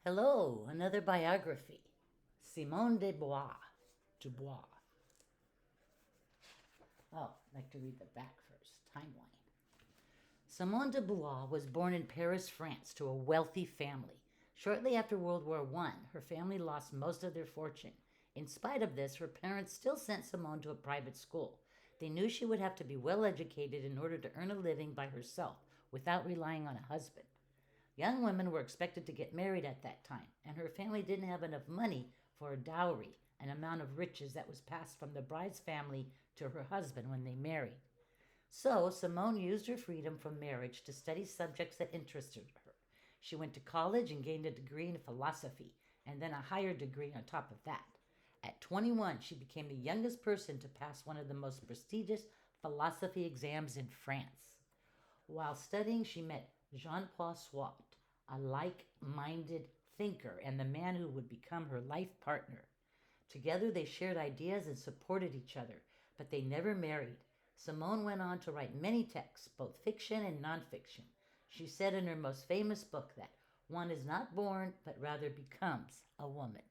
Hello, another biography. Simone de Beauvoir. Dubois. Oh, I'd like to read the back first. Timeline. Simone de Beauvoir was born in Paris, France, to a wealthy family. Shortly after World War I, her family lost most of their fortune. In spite of this, her parents still sent Simone to a private school. They knew she would have to be well educated in order to earn a living by herself without relying on a husband. Young women were expected to get married at that time, and her family didn't have enough money for a dowry, an amount of riches that was passed from the bride's family to her husband when they married. So Simone used her freedom from marriage to study subjects that interested her. She went to college and gained a degree in philosophy, and then a higher degree on top of that. At 21, she became the youngest person to pass one of the most prestigious philosophy exams in France. While studying, she met Jean Paul Sartre, a like minded thinker and the man who would become her life partner. Together, they shared ideas and supported each other, but they never married. Simone went on to write many texts, both fiction and nonfiction. She said in her most famous book that one is not born, but rather becomes a woman.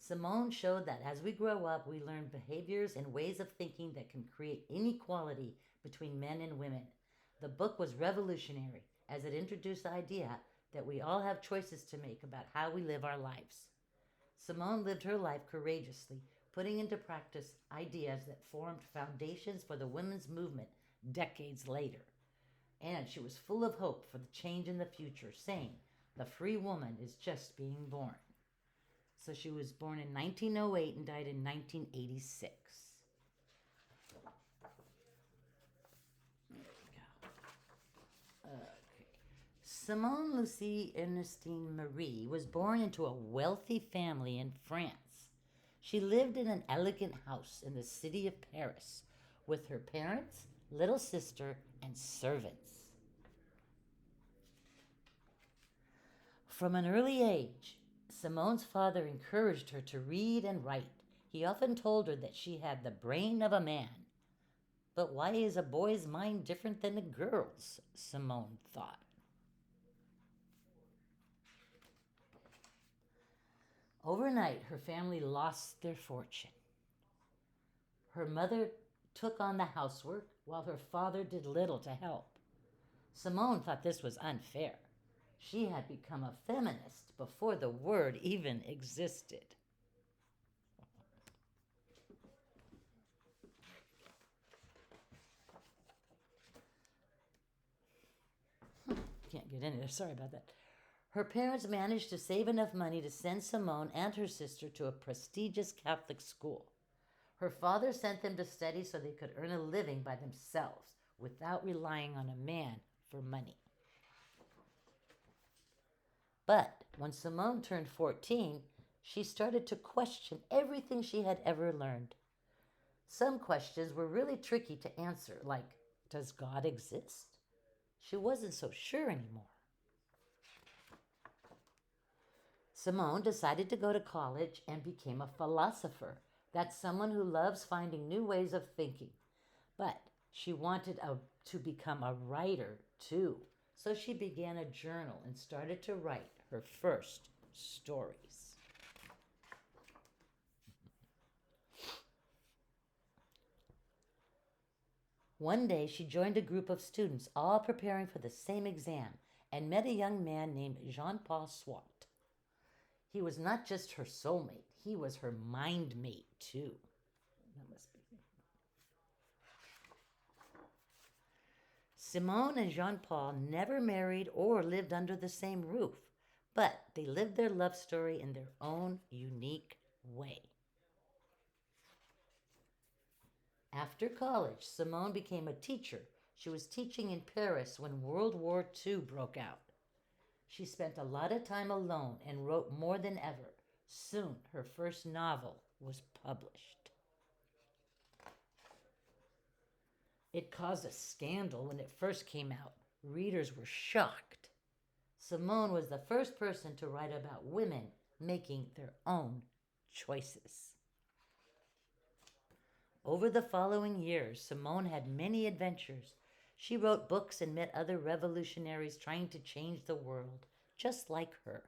Simone showed that as we grow up, we learn behaviors and ways of thinking that can create inequality between men and women. The book was revolutionary as it introduced the idea that we all have choices to make about how we live our lives. Simone lived her life courageously, putting into practice ideas that formed foundations for the women's movement decades later. And she was full of hope for the change in the future, saying, "The free woman is just being born." So she was born in 1908 and died in 1986. There we go. Okay. Simone Lucie Ernestine Marie was born into a wealthy family in France. She lived in an elegant house in the city of Paris with her parents, little sister, and servants. From an early age, Simone's father encouraged her to read and write. He often told her that she had the brain of a man. But why is a boy's mind different than a girl's? Simone thought. Overnight, her family lost their fortune. Her mother took on the housework while her father did little to help. Simone thought this was unfair. She had become a feminist before the word even existed. Can't get into it, sorry about that. Her parents managed to save enough money to send Simone and her sister to a prestigious Catholic school. Her father sent them to study so they could earn a living by themselves without relying on a man for money. But when Simone turned 14, she started to question everything she had ever learned. Some questions were really tricky to answer, like, does God exist? She wasn't so sure anymore. Simone decided to go to college and became a philosopher. That's someone who loves finding new ways of thinking. But she wanted to become a writer too. So she began a journal and started to write her first stories. One day she joined a group of students all preparing for the same exam and met a young man named Jean Paul Sartre. He was not just her soulmate, he was her mind mate too. That must be. Simone and Jean Paul never married or lived under the same roof, but they lived their love story in their own unique way. After college, Simone became a teacher. She was teaching in Paris when World War II broke out. She spent a lot of time alone and wrote more than ever. Soon, her first novel was published. It caused a scandal when it first came out. Readers were shocked. Simone was the first person to write about women making their own choices. Over the following years, Simone had many adventures. She wrote books and met other revolutionaries trying to change the world, just like her.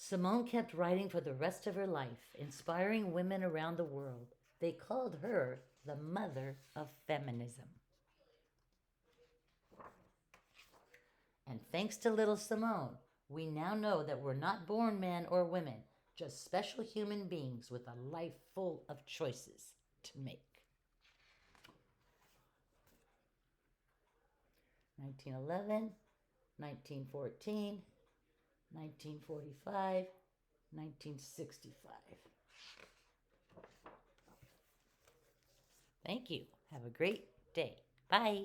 Simone kept writing for the rest of her life, inspiring women around the world. They called her the mother of feminism. And thanks to little Simone, we now know that we're not born men or women, just special human beings with a life full of choices to make. 1911, 1914, 1945, 1965. Thank you. Have a great day. Bye.